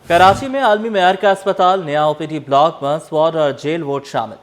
कराची में आलमी मेयार का अस्पताल, नया ओपीडी ब्लॉक, बंस वार्ड और जेल वार्ड शामिल।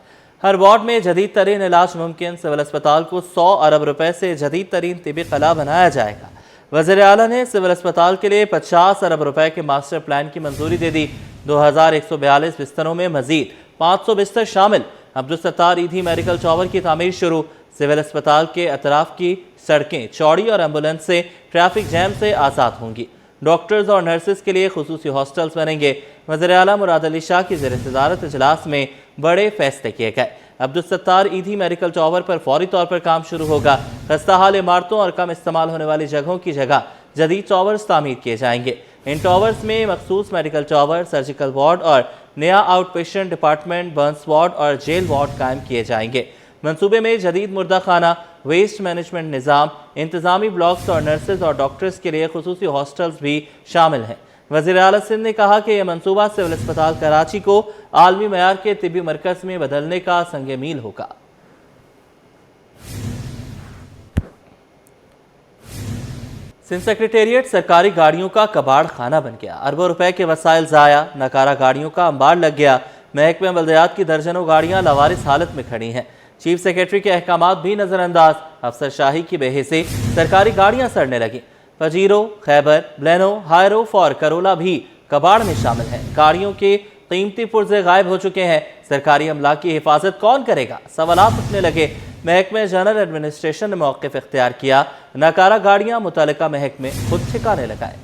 हर वार्ड में जदीद तरीन इलाज मुमकिन। सिविल अस्पताल को 100 अरब रुपए से जदीद तरीन तिबी कला बनाया जाएगा। वज़ीर आला ने सिविल अस्पताल के लिए 50 अरब रुपए के मास्टर प्लान की मंजूरी दे दी। 2142 बिस्तरों में मजीद 500 बिस्तर शामिल। अब्दुल सत्तार ईदी मेडिकल टावर की तामीर शुरू। सिविल अस्पताल के अतराफ की सड़कें चौड़ी और एम्बुलेंस से ट्रैफिक जैम से आज़ाद होंगी। डॉक्टर्स और नर्सेस के लिए खुसूसी हॉस्टल्स बनेंगे। वज़ीर आला मुराद अली शाह की ज़ेर-ए-सदारत इजलास में बड़े फैसले किए गए। अब्दुल सत्तार ईदी मेडिकल टावर पर फौरी तौर पर काम शुरू होगा। खस्ता हाल इमारतों और कम इस्तेमाल होने वाली जगहों की जगह जदीद टावर्स तामीर किए जाएंगे। इन टावर्स में मखसूस मेडिकल टावर, सर्जिकल वार्ड और नया out patient department, Burns ward और जेल वार्ड कायम किए जाएंगे। मंसूबे में जदीद मुर्दा खाना, वेस्ट मैनेजमेंट निज़ाम, इंतज़ामी ब्लॉक्स और नर्सेज और डॉक्टर्स के लिए खुसूसी हॉस्टल्स भी शामिल हैं। वज़ीर आला सिंध ने कहा कि यह मंसूबा सिविल अस्पताल कराची को आलमी मयार के तिब्बी मरकज़ में बदलने का संग मील होगा। सिंध सेक्रेटेरिएट सरकारी गाड़ियों का कबाड़ खाना बन गया। अरबों रुपए के वसाइल ज़ाया, नकारा गाड़ियों का अंबार लग गया। महकमे बल्दियात की दर्जनों गाड़ियां लवारिस हालत में खड़ी हैं। चीफ सेक्रेटरी के अहकामात भी नजरअंदाज। अफसरशाही की बेहिसी सरकारी गाड़ियां सड़ने लगी। फजीरो, खैबर, ब्लेनो, हायरूफ और करोला भी कबाड़ में शामिल हैं। गाड़ियों के कीमती पुर्जे गायब हो चुके हैं। सरकारी अमला की हिफाजत कौन करेगा? सवालात उठने लगे। महकमे जनरल एडमिनिस्ट्रेशन ने मौक़िफ़ इख्तियार किया। नकारा गाड़ियां मुतल्लिका महकमे खुद ठिकाने लगाए।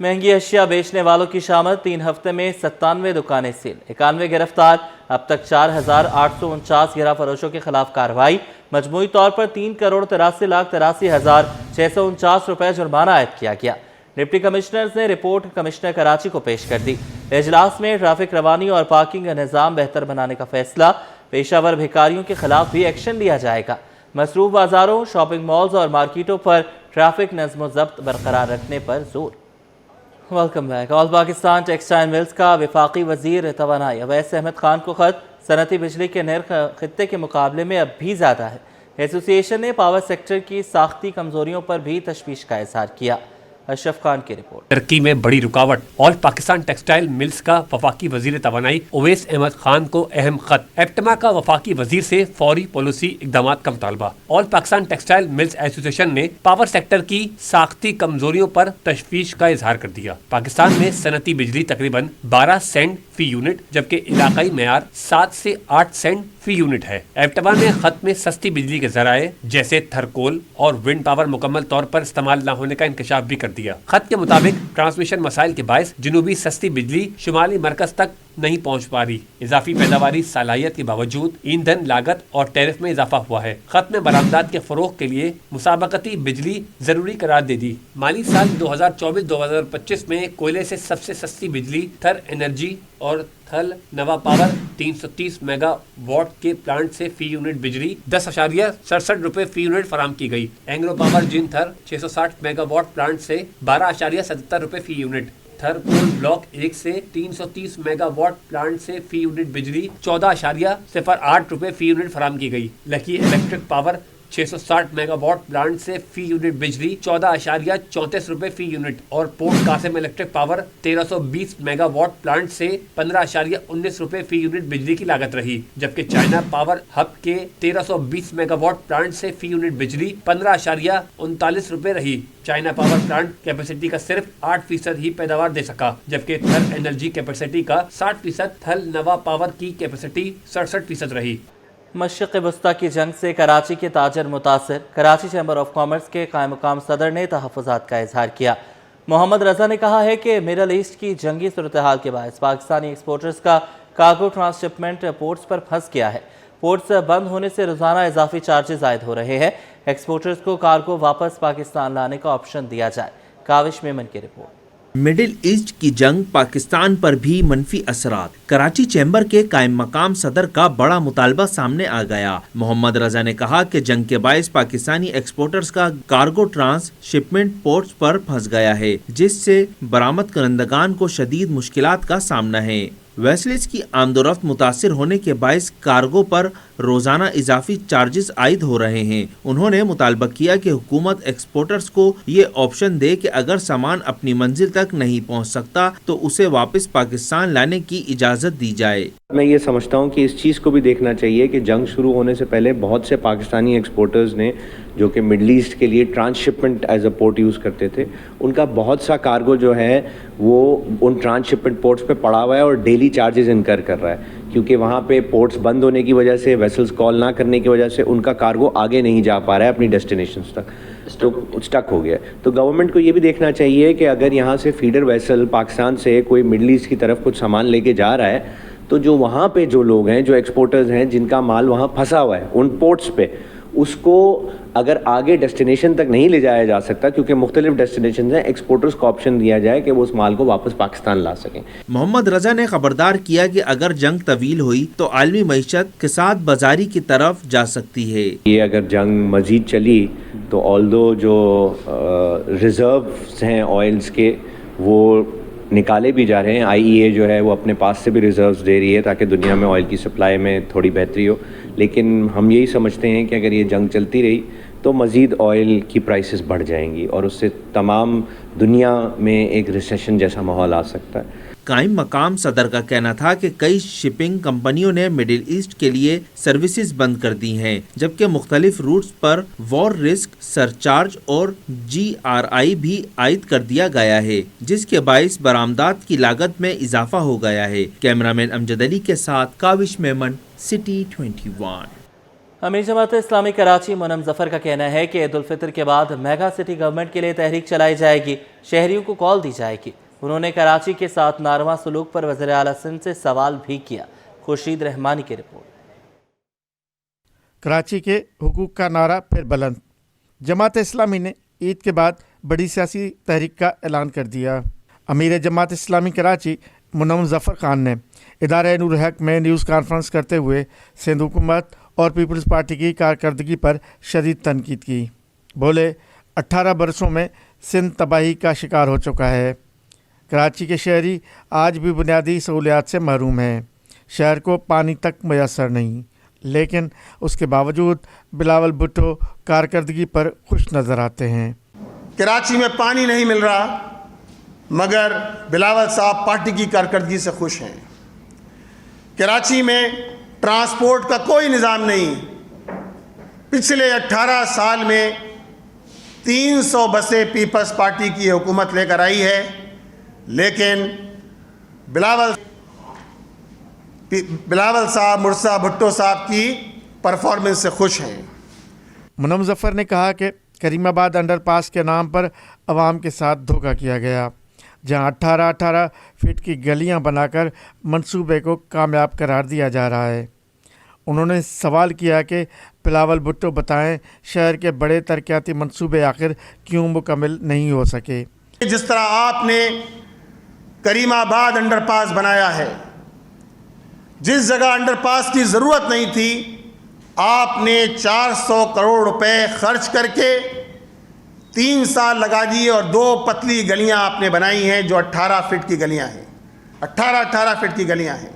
महंगी अशिया बेचने वालों की शामत, 3 हफ्ते में 97 दुकानें सील, 91 गिरफ्तार। अब तक 4849 गिरा फरोशों के खिलाफ कार्रवाई। मजमूई तौर पर 3,83,83,649 रुपए जुर्माना आयद किया गया। डिप्टी कमिश्नर्स ने रिपोर्ट कमिश्नर कराची को पेश कर दी। इजलास में ट्रैफिक रवानी और पार्किंग का निज़ाम बेहतर बनाने का फैसला। पेशावर भिखारियों के खिलाफ भी एक्शन लिया जाएगा। मसरूफ बाजारों, शॉपिंग मॉल्स और मार्केटों पर ट्रैफिक नज़्म ज़ब्त बरकरार रखने पर जोर। Welcome back. All Pakistan textile mills का वफाकी वजीर तवानाई अवैस अहमद खान को खत। सनती बिजली के नर्ख खित्ते के मुकाबले में अब भी ज़्यादा है। एसोसिएशन ने पावर सेक्टर की साख्ती कमजोरियों पर भी तशवीश का इजहार किया। अशरफ खान की रिपोर्ट। तरक्की में बड़ी रुकावट, ऑल पाकिस्तान टेक्सटाइल मिल्स का वफाकी वजीर तवानाई ओवैस अहमद खान को अहम खत। एप्टमा का वफाकी वजीर से फौरी पॉलिसी इकदाम का मुतालबा। All Pakistan textile mills association ने पावर सेक्टर की साख्ती कमजोरियों पर तशवीश का इजहार कर दिया। पाकिस्तान में सनती बिजली तकरीबन 12 सेंट फी यूनिट, जबकि इलाकाई मेयार 7 से 8 सेंट फी यूनिट है। एप्टमा ने खत में सस्ती बिजली के जराए जैसे थर्कोल और विंड पावर मुकम्मल तौर पर इस्तेमाल न होने का इंकशाफ भी कर दिया। खत के मुताबिक ट्रांसमिशन मसाइल के बायस जनूबी सस्ती बिजली शुमाली मरकज तक नहीं पहुंच पा रही। इजाफी पैदावारी सलाहियत के बावजूद ईंधन लागत और टैरिफ में इजाफा हुआ है। खत में बरामदात के फरोग के लिए मुसाबकती बिजली जरूरी करार दे दी। माली साल 2024-2025 में कोयले से सबसे सस्ती बिजली थर एनर्जी और थल नवा पावर 330 मेगावाट के प्लांट से फी यूनिट बिजली 10.67 रुपए फी यूनिट फराम की गई। एंग्लो पावर जिन थर 660 मेगावाट प्लांट से 12.77 रुपए फी यूनिट। थर कोल ब्लॉक 1 से 330 मेगावाट प्लांट से फी यूनिट बिजली 14.08 रुपए फी यूनिट फराम की गई। Lucky electric power 660 megawatt plant से फी यूनिट बिजली 14.34 रुपए फी यूनिट और Port Qasim electric power 1320 megawatt plant से 15.19 रुपए फी यूनिट बिजली की लागत रही। जबकि चाइना पावर हब के 1320 मेगावाट प्लांट से फी यूनिट बिजली 15.39 रुपए रही। चाइना पावर प्लांट कैपेसिटी का सिर्फ 8% ही पैदावार दे सका, जबकि थल एनर्जी कैपेसिटी का 60%, थल नवा पावर की कैपेसिटी 67% रही। मशरिक़ वस्ता की जंग से कराची के ताजर मुतासर। कराची चैम्बर ऑफ कॉमर्स के कायम मुकाम सदर ने तहफ़्फ़ुज़ात का इजहार किया। मोहम्मद रज़ा ने कहा है कि मिडल ईस्ट की जंगी सूरत हाल के बायस पाकिस्तानी एक्सपोर्टर्स का कार्गो ट्रांसशिपमेंट पोर्ट्स पर फंस गया है। पोर्ट्स बंद होने से रोज़ाना इजाफी चार्जेस आयद हो रहे हैं। एक्सपोर्टर्स को कार्गो वापस पाकिस्तान लाने का ऑप्शन दिया जाए। काविश मेमन की रिपोर्ट। मिडिल ईस्ट की जंग पाकिस्तान पर भी मनफी असरात। कराची चैम्बर के कायम मकाम सदर का बड़ा मुतालबा सामने आ गया। मोहम्मद रजा ने कहा कि जंग के बायस पाकिस्तानी एक्सपोर्टर्स का कार्गो ट्रांस शिपमेंट पोर्ट्स पर फंस गया है, जिससे बरामद करंदगान को शदीद मुश्किलात का सामना है। वेसल्स की आमदोरफ्त मुतासिर होने के बायस कार्गो पर रोजाना इजाफी चार्जेस आयद हो रहे हैं। उन्होंने मुतालबा किया कि हुकूमत एक्सपोर्टर्स को ये ऑप्शन दे कि अगर सामान अपनी मंजिल तक नहीं पहुंच सकता तो उसे वापस पाकिस्तान लाने की इजाज़त दी जाए। मैं ये समझता हूँ कि इस चीज़ को भी देखना चाहिए कि जंग शुरू होने से पहले बहुत से पाकिस्तानी एक्सपोर्टर्स ने जो कि मिडल ईस्ट के लिए transshipment as a port use करते थे, उनका बहुत सा कार्गो जो है वो उन ट्रांसशिपमेंट पोर्ट्स पे पड़ा हुआ है और डेली चार्जेस इनकर कर रहा है, क्योंकि वहाँ पे पोर्ट्स बंद होने की वजह से, वेसल्स कॉल ना करने की वजह से उनका कार्गो आगे नहीं जा पा रहा है अपनी डेस्टिनेशंस तक, तो स्टक हो गया। तो गवर्नमेंट को ये भी देखना चाहिए कि अगर यहाँ से फीडर वेसल पाकिस्तान से कोई मिडल ईस्ट की तरफ कुछ सामान लेके जा रहा है, तो जो वहाँ पे जो लोग हैं, जो एक्सपोर्टर्स हैं, जिनका माल वहाँ फंसा हुआ है उन पोर्ट्स पे, उसको अगर आगे डेस्टिनेशन तक नहीं ले जाया जा सकता, क्योंकि मुख्तलिफ डेस्टिनेशन हैं, एक्सपोर्टर्स को ऑप्शन दिया जाए कि वो उस माल को वापस पाकिस्तान ला सकें। मोहम्मद रजा ने खबरदार किया कि अगर जंग तवील हुई तो आलमी मईशत के साथ बाजारी की तरफ जा सकती है। ये अगर जंग मजीद चली तो ऑल्दो जो रिजर्व्स हैं ऑयल्स के वो निकाले भी जा रहे हैं, IEA जो है वो अपने पास से भी रिजर्व्स दे रही है ताकि दुनिया में ऑयल की सप्लाई में थोड़ी बेहतरी हो, लेकिन हम यही समझते हैं कि अगर ये जंग चलती रही तो मज़ीद ऑयल की प्राइसेस बढ़ जाएंगी और उससे तमाम दुनिया में एक रिसेशन जैसा माहौल आ सकता है। कायम मकाम सदर का कहना था कि कई शिपिंग कंपनियों ने मिडिल ईस्ट के लिए सर्विसेज बंद कर दी हैं, जबकि मुख्तलिफ रूट्स पर वॉर रिस्क सरचार्ज और GRI भी आयद कर दिया गया है, जिसके बाइस बरामदात की लागत में इजाफा हो गया है। कैमरामैन अमजद अली के साथ काविश मेमन, सिटी 21। अमीर जमात इस्लामी कराची मुनम जफर का कहना है कि ईद उल फितर के बाद मेगा सिटी गवर्नमेंट के लिए तहरीक चलाई जाएगी, शहरियों को कॉल दी जाएगी। उन्होंने कराची के साथ नारवा सलूक पर वज़ीर आला सिंध से सवाल भी किया। खुर्शीद रहमानी की रिपोर्ट। कराची के हुकूक का नारा फिर बुलंद। जमात इस्लामी ने ईद के बाद बड़ी सियासी तहरीक का ऐलान कर दिया। अमीर जमात इस्लामी कराची मुनम जफर खान ने इदारे नूर हक में न्यूज़ कॉन्फ्रेंस करते हुए सिंध हुकूमत और पीपल्स पार्टी की कारकर्दगी पर शदीद तनकीद की। बोले 18 बरसों में सिंध तबाही का शिकार हो चुका है। कराची के शहरी आज भी बुनियादी सहूलियात से महरूम हैं। शहर को पानी तक मैसर नहीं, लेकिन उसके बावजूद बिलावल भुट्टो कारकर्दगी पर खुश नज़र आते हैं। कराची में पानी नहीं मिल रहा, मगर बिलावल साहब पार्टी की कारकर्दगी से खुश हैं। कराची में ट्रांसपोर्ट का कोई निज़ाम नहीं। पिछले 18 साल में 300 बसें पीपल्स पार्टी की हुकूमत लेकर आई है, लेकिन बिलावल साहब, मुर्सा भुट्टो साहब की परफॉर्मेंस से खुश हैं। मुनम जफर ने कहा कि करीमाबाद अंडरपास के नाम पर अवाम के साथ धोखा किया गया, जहां 18-18 फीट की गलियां बनाकर मंसूबे को कामयाब करार दिया जा रहा है। उन्होंने सवाल किया कि बिलावल भुट्टो बताएं, शहर के बड़े तरक्याती मंसूबे आखिर क्यों मुकम्मल नहीं हो सके। जिस तरह आपने करीमाबाद अंडरपास बनाया है, जिस जगह अंडरपास की ज़रूरत नहीं थी, आपने 400 करोड़ रुपए खर्च करके 3 साल लगा दिए और 2 पतली गलियां आपने बनाई हैं जो 18 फीट की गलियां हैं। 18 फीट की गलियां हैं।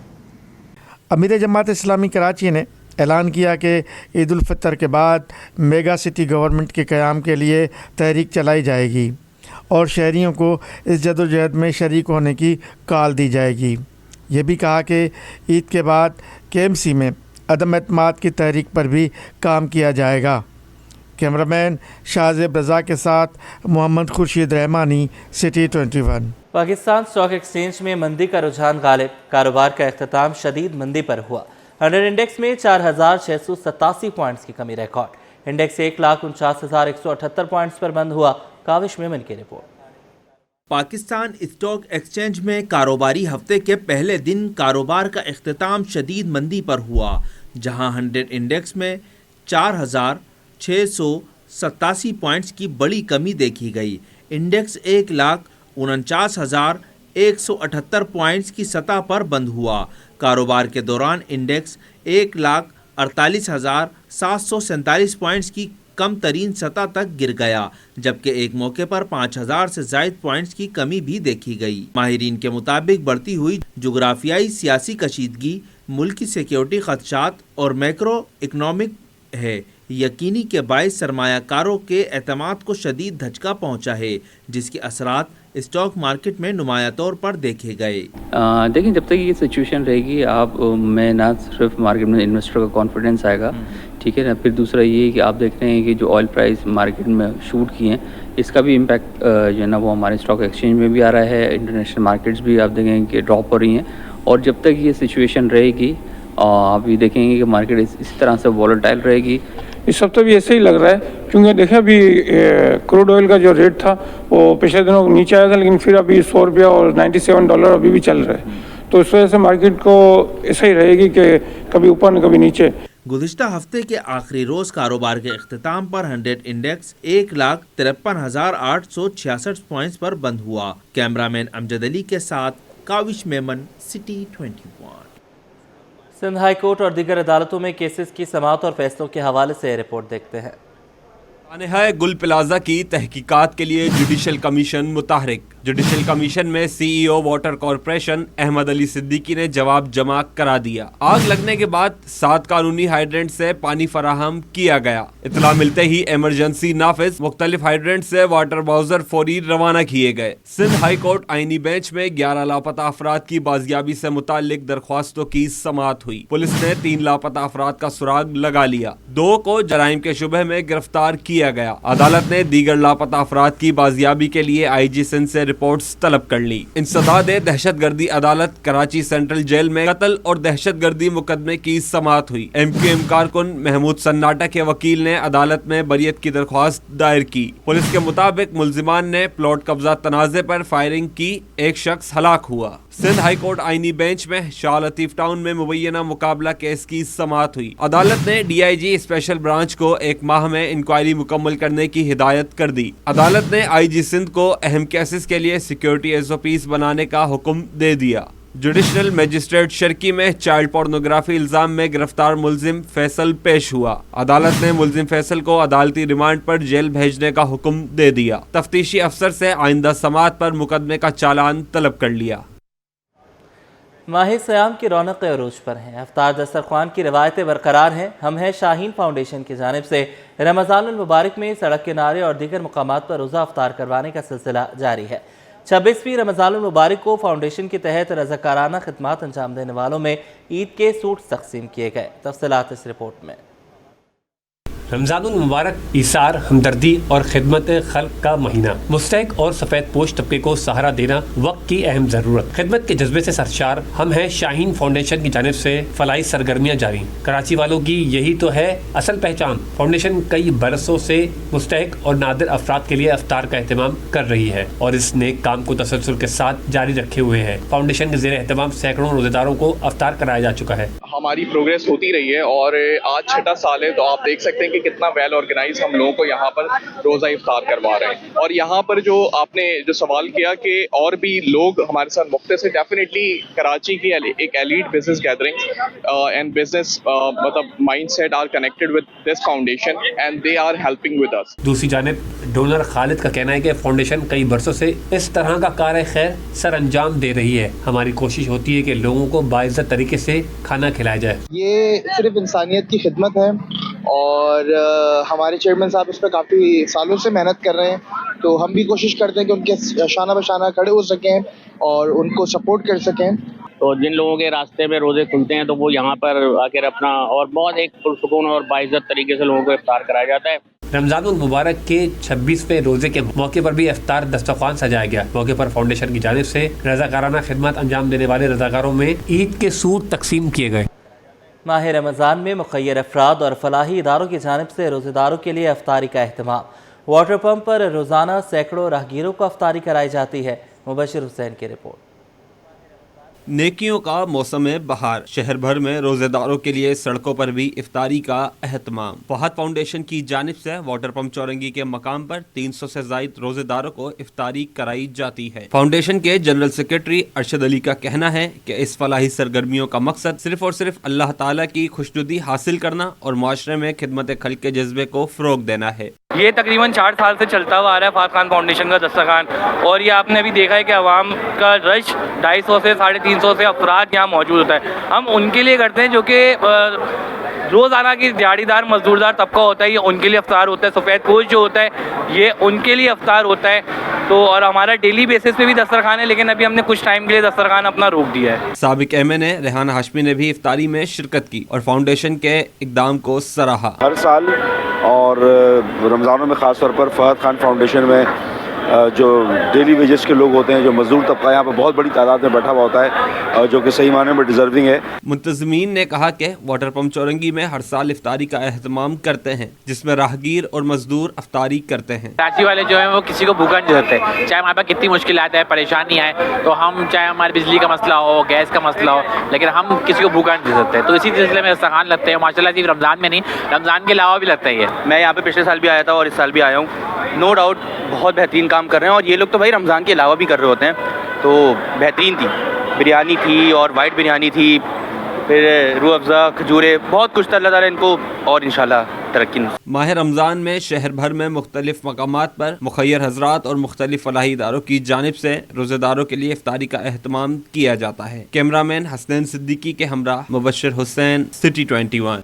अमीर जमात इस्लामी कराची ने ऐलान किया कि ईद उल फितर के बाद मेगा सिटी गवर्नमेंट के क़याम के लिए तहरीक चलाई जाएगी और शहरियों को इस जदोजहद में शरीक होने की कॉल दी जाएगी। ये भी कहा कि ईद के बाद KMC में अदम एतमाद की तहरीक पर भी काम किया जाएगा। कैमरामैन शाहजेब रज़ा के साथ मोहम्मद खुर्शीद रहमानी, सिटी 21। पाकिस्तान स्टॉक एक्सचेंज में मंदी का रुझान गालिब, कारोबार का अख्ताम शदीद मंदी पर हुआ। अंडर इंडेक्स में 4,687 पॉइंट्स की कमी रिकॉर्ड। इंडेक्स 1,49,178 पॉइंट्स पर बंद हुआ। काविश मेमन की रिपोर्ट। पाकिस्तान स्टॉक एक्सचेंज में कारोबारी हफ्ते के पहले दिन कारोबार का अख्ताम शदीद मंदी पर हुआ, जहां 100 इंडेक्स में 4,687 पॉइंट्स की बड़ी कमी देखी गई। इंडेक्स 1,49,178 पॉइंट्स की सतह पर बंद हुआ। कारोबार के दौरान इंडेक्स 1,48,747 पॉइंट्स की कम तरीन सतह तक गिर गया, जबकि एक मौके पर 5,000 से ज़ायद पॉइंट्स की कमी भी देखी गई। माहिरीन के मुताबिक बढ़ती हुई जुग्राफियाई सियासी कशीदगी, ملک کی سیکیورٹی خدشات اور میکرو اکنامک ہے یقینی کے باعث سرمایہ کاروں کے اعتماد کو شدید دھچکا پہنچا ہے، جس کے اثرات اسٹاک مارکیٹ میں نمایاں طور پر دیکھے گئے۔ دیکھیں، جب تک یہ سچویشن رہے گی آپ میں نہ صرف مارکیٹ میں انویسٹر کا کانفیڈنس آئے گا، ٹھیک ہے نا، پھر دوسرا یہ ہے کہ آپ دیکھ رہے ہیں کہ جو آئل پرائز مارکیٹ میں شوٹ کی ہیں، اس کا بھی امپیکٹ جو ہے نا وہ ہمارے اسٹاک ایکسچینج میں بھی آ رہا ہے، انٹرنیشنل مارکیٹس بھی آپ دیکھیں کہ ڈراپ ہو رہی ہیں، اور جب تک یہ سچویشن رہے گی آپ یہ دیکھیں گے کہ مارکیٹ اس طرح سے والیٹائل رہے گی۔ اس ہفتے بھی ایسے ہی لگ رہا ہے، کیونکہ دیکھیں ابھی کروڈ آئل کا جو ریٹ تھا وہ پچھلے دنوں نیچے آیا تھا، لیکن پھر ابھی $100 اور $97 ابھی بھی چل رہا ہے، تو اس وجہ سے مارکیٹ کو ایسا ہی رہے گی کہ کبھی اوپر نہ کبھی نیچے۔ گزشتہ ہفتے کے آخری روز کاروبار کے اختتام پر 100 انڈیکس 1,53,866 پوائنٹس پر بند ہوا۔ کیمرامین امجد علی کے ساتھ Kawish Memon, city 21۔ Sindh high court اور دیگر عدالتوں میں کیسز کی سماعت اور فیصلوں کے حوالے سے رپورٹ دیکھتے ہیں۔ سانحہ گل پلازہ کی تحقیقات کے لیے جوڈیشل کمیشن متحرک۔ جوڈیشل کمیشن میں سی ای او واٹر کارپوریشن احمد علی صدیقی نے جواب جمع کرا دیا۔ آگ لگنے کے بعد 7 قانونی ہائیڈرنٹ سے پانی فراہم کیا گیا۔ اطلاع ملتے ہی ایمرجنسی نافذ، مختلف ہائیڈرنٹ سے واٹر باؤزر فوری روانہ کیے گئے۔ سندھ ہائی کورٹ آئینی بینچ میں 11 لاپتہ افراد کی بازیابی سے متعلق درخواستوں کی سماعت ہوئی۔ پولیس نے 3 لاپتہ افراد کا سراغ لگا لیا، 2 کو جرائم کے شبہ میں گرفتار کیا گیا۔ عدالت نے دیگر لاپتہ افراد کی بازیابی کے لیے آئی جی سندھ سے رپورٹس طلب کر لی۔ انسداد دہشت گردی عدالت کراچی سینٹرل جیل میں قتل اور دہشت گردی مقدمے کی سماعت ہوئی۔ ایم کیو ایم کارکن محمود سناٹا کے وکیل نے عدالت میں بریت کی درخواست دائر کی۔ پولیس کے مطابق ملزمان نے پلاٹ قبضہ تنازع پر فائرنگ کی، ایک شخص ہلاک ہوا۔ سندھ ہائی کورٹ آئینی بینچ میں شاہ لطیف ٹاؤن میں مبینہ مقابلہ کیس کی سماعت ہوئی۔ عدالت نے D I G special branch کو 1 ماہ میں انکوائری مکمل کرنے کی ہدایت کر دی۔ عدالت نے آئی جی سندھ کو اہم کیسز کے لیے سیکیورٹی ایس او پیز بنانے کا حکم دے دیا۔ جوڈیشنل میجسٹریٹ شرکی میں چائلڈ پورنوگرافی الزام میں گرفتار ملزم فیصل پیش ہوا۔ عدالت نے ملزم فیصل کو عدالتی ریمانڈ پر جیل بھیجنے کا حکم دے دیا۔ تفتیشی افسر سے آئندہ سماعت پر مقدمے کا چالان طلب کر لیا۔ ماہ سیام کی رونق عروج پر ہیں، افطار دسترخوان کی روایتیں برقرار ہیں۔ ہم ہیں شاہین فاؤنڈیشن کی جانب سے رمضان المبارک میں سڑک کنارے اور دیگر مقامات پر روزہ افطار کروانے کا سلسلہ جاری ہے۔ 26ویں رمضان المبارک کو فاؤنڈیشن کے تحت رضاکارانہ خدمات انجام دینے والوں میں عید کے سوٹ تقسیم کیے گئے۔ تفصیلات اس رپورٹ میں۔ رمضان المبارک ایثار، ہمدردی اور خدمت خلق کا مہینہ، مستحق اور سفید پوش طبقے کو سہارا دینا وقت کی اہم ضرورت۔ خدمت کے جذبے سے سرشار ہم ہیں شاہین فاؤنڈیشن کی جانب سے فلاحی سرگرمیاں جاری۔ کراچی والوں کی یہی تو ہے اصل پہچان۔ فاؤنڈیشن کئی برسوں سے مستحق اور نادر افراد کے لیے افطار کا اہتمام کر رہی ہے اور اس نیک کام کو تسلسل کے ساتھ جاری رکھے ہوئے ہے۔ فاؤنڈیشن کے زیر اہتمام سینکڑوں روزے داروں کو افطار کرایا جا چکا ہے۔ ہماری پروگریس ہوتی رہی ہے اور آج 6واں سال ہے، تو آپ دیکھ سکتے ہیں کہ کتنا ویل آرگنائز ہم لوگوں کو یہاں پر روزہ افطار کروا رہے ہیں۔ اور یہاں پر جو آپ نے جو سوال کیا کہ اور بھی لوگ ہمارے ساتھ مختص ہیں، ڈیفینیٹلی کراچی کی ایک elite business gathering and business مطلب mindset are connected with this foundation and they are helping with us. دوسری جانب ڈونر خالد کا کہنا ہے کہ فاؤنڈیشن کئی برسوں سے اس طرح کا کار خیر سر انجام دے رہی ہے۔ ہماری کوشش ہوتی ہے کہ لوگوں کو باعزت طریقے سے کھانا کھلایا جائے۔ یہ صرف انسانیت کی خدمت ہے اور ہمارے چیئرمین صاحب اس پہ کافی سالوں سے محنت کر رہے ہیں، تو ہم بھی کوشش کرتے ہیں کہ ان کے شانہ بشانہ کھڑے ہو سکیں اور ان کو سپورٹ کر سکیں۔ تو جن لوگوں کے راستے میں روزے کھلتے ہیں تو وہ یہاں پر آ کر اپنا اور بہت ایک پرسکون اور باعزت طریقے سے لوگوں کو افطار کرایا جاتا ہے۔ رمضان المبارک کے 26ویں روزے کے موقع پر بھی افطار دسترخوان سجایا گیا۔ موقع پر فاؤنڈیشن کی جانب سے رضاکارانہ خدمات انجام دینے والے رضاکاروں میں عید کے سوٹ تقسیم کیے گئے۔ ماہ رمضان میں مخیر افراد اور فلاحی اداروں کی جانب سے روزے داروں کے لیے افطاری کا اہتمام۔ واٹر پمپ پر روزانہ سینکڑوں راہگیروں کو افطاری کرائی جاتی ہے۔ مبشر حسین کی رپورٹ۔ نیکیوں کا موسم بہار، شہر بھر میں روزے داروں کے لیے سڑکوں پر بھی افطاری کا اہتمام۔ فہد فاؤنڈیشن کی جانب سے واٹر پمپ چورنگی کے مقام پر 300 سے زائد روزے داروں کو افطاری کرائی جاتی ہے۔ فاؤنڈیشن کے جنرل سیکرٹری ارشد علی کا کہنا ہے کہ اس فلاحی سرگرمیوں کا مقصد صرف اور صرف اللہ تعالیٰ کی خوشنودی حاصل کرنا اور معاشرے میں خدمت خلق کے جذبے کو فروغ دینا ہے۔ یہ تقریباً 4 سال سے چلتا ہوا آ رہا ہے فہد خان فاؤنڈیشن کا دسترخوان، اور یہ آپ نے ابھی دیکھا ہے کہ عوام کا رش 250 سے 350 سے افراد یہاں موجود ہوتا ہے. ہم ان کے لیے کرتے ہیں جو کہ روزانہ کی دیہڑی دار مزدور دار طبقہ ہوتا ہے، یہ ان کے لیے افطار ہوتا ہے. سفید پوش جو ہوتا ہے یہ ان کے لیے افطار ہوتا ہے. تو اور ہمارا ڈیلی بیسس پہ بھی دسترخوان ہے، لیکن ابھی ہم نے کچھ ٹائم کے لیے دسترخوان اپنا روک دیا ہے. سابق ایم این اے ریحان ہاشمی نے بھی افطاری میں شرکت کی اور فاؤنڈیشن کے اقدام کو سراہا. ہر سال اور رمضانوں میں خاص طور پر فہد خان فاؤنڈیشن میں جو ڈیلی ویجز کے لوگ ہوتے ہیں، جو مزدور طبقہ یہاں پہ بہت بڑی تعداد میں بیٹھا ہوا ہوتا ہے، جو کہ صحیح معنی میں ڈیزرونگ ہے. منتظمین نے کہا کہ واٹر پمپ چورنگی میں ہر سال افطاری کا اہتمام کرتے ہیں، جس میں راہگیر اور مزدور افطاری کرتے ہیں. کراچی والے جو ہیں وہ کسی کو بھوکا نہیں دیتے، چاہے ہمارے پاس کتنی مشکلات ہے، پریشانی ہے، تو ہم چاہے ہماری بجلی کا مسئلہ ہو، گیس کا مسئلہ ہو، لیکن ہم کسی کو بھوکا نہیں دے سکتے. تو اسی سلسلے میں دسترخوان لگتے ہیں ماشاء اللہ. صرف رمضان میں نہیں، رمضان کے علاوہ بھی لگتا ہے. میں یہاں پہ پچھلے سال بھی آیا تھا اور اس سال بھی آیا ہوں. نو ڈاؤٹ بہت بہترین کام کر رہے ہیں، اور یہ لوگ تو بھائی رمضان کے علاوہ بھی کر رہے ہوتے ہیں. تو بہترین تھی، بریانی تھی اور وائٹ بریانی تھی، پھر روح افزا، کھجورے، بہت کچھ تھا. اللہ تعالیٰ ان کو اور انشاءاللہ ترقی. ماہ رمضان میں شہر بھر میں مختلف مقامات پر مخیر حضرات اور مختلف فلاحی اداروں کی جانب سے روزے داروں کے لیے افطاری کا اہتمام کیا جاتا ہے. کیمرہ مین حسنین صدیقی کے ہمراہ مبشر حسین، سٹی 21.